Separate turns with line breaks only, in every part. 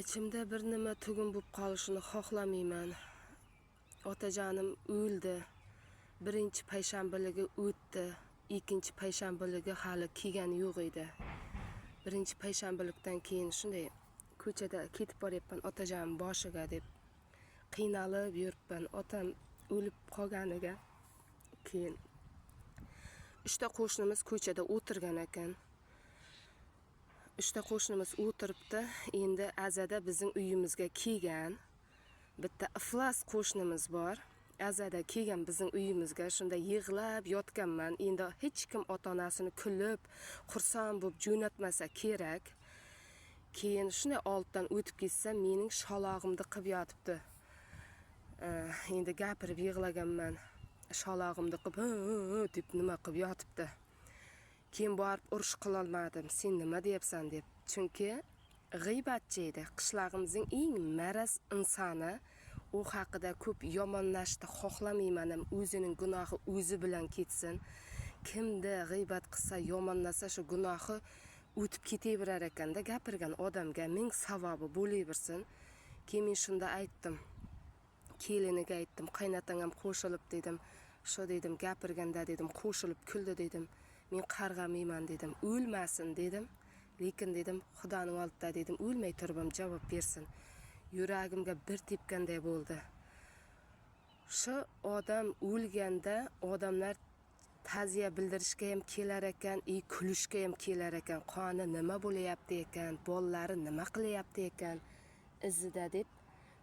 Ichimda bir nima tugum bo'lib qolishini xohlamayman. Otajonim o'ldi. Birinchi payshanbaligi o'tdi. Ikkinchi payshanbaligi hali kelgani yo'q edi. Birinchi payshanbalikdan keyin shunday ko'chada ketib boryapman otajonim boshiga deb qiynalib yuribman. Otam o'lib qolganiga keyin uchta qo'shnimiz ko'chada o'tirgan ekan. Uchta qo'shnimiz o'tiribdi. Endi azada bizning uyimizga kelgan. Bitta iflos qo'shnimiz bor. Azada kelgan bizning uyimizga, shunda yig'lab yotganman. Endi hech kim ota-onasini kulib, xursand bo'lib jo'natmasa kerak. Keyin shunday oldidan o'tib ketsa, mening shalog'imni qilib yotibdi. Endi gapirib yig'laganman. Shalog'imni qilib, deb nima qilib yotibdi. Keyin borib urush qila olmadim. Sen nima deyapsan deb. Chunki g'iybatchi edi. Qishlog'imizning eng maraz insoni. U haqida ko'p yomonlashni xohlamayman. O'zining gunohi o'zi bilan ketsin. Kimda g'iybat qilsa, yomonlasa shu gunohi o'tib ketaverar ekanda, gapirgan odamga ming savobi bo'laversin. Keyin men shunda aytdim. Keliniga aytdim, qaynotang ham qo'shilib dedim. Shu dedim, gapirganda dedim, qo'shilib kuldi dedim. Men qarg'amayman dedim. O'lmasin dedim. Lekin dedim, Xudoning oldida dedim, o'lmay turib ham javob bersin. Yuragimga bir tepganday bo'ldi. Shu odam o'lganda odamlar ta'ziya bildirishga ham kelar ekan, kulishga ham kelar ekan. Qoni nima bo'layapti ekan, bolalari nima qilyapti ekan izida deb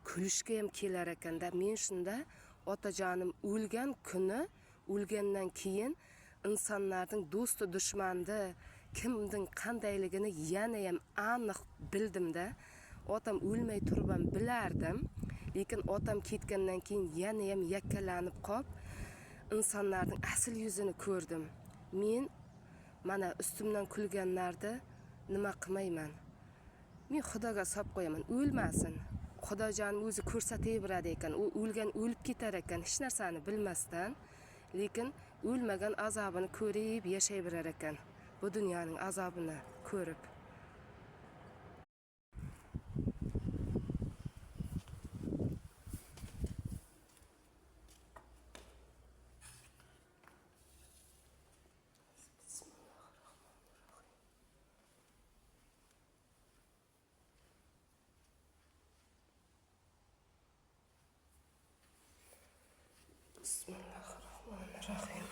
kulishga ham kelar ekanda. Men shunda otajonim o'lgan kuni, o'lgandan keyin insonlarning do'sti dushmandi, kimning qandayligini yana ham aniq bildimda. Otam o'lmay turib ham bilardim. Lekin otam ketgandan keyin yana ham yakkalanib qolib, insonlarning asl yuzini ko'rdim. Men mana ustimdan kulganlarni nima qilmayman. Men Xudoga solib qo'yaman, o'lmasin. Xudojonim o'zi ko'rsataveradi ekan. U o'lgan o'lib ketar ekan, hech narsani bilmasdan. Lekin o'lmagan azobini ko'rib yashayverar ekan. Bu dunyoning azobini ko'rib. Bismillahirrahmanirrahim.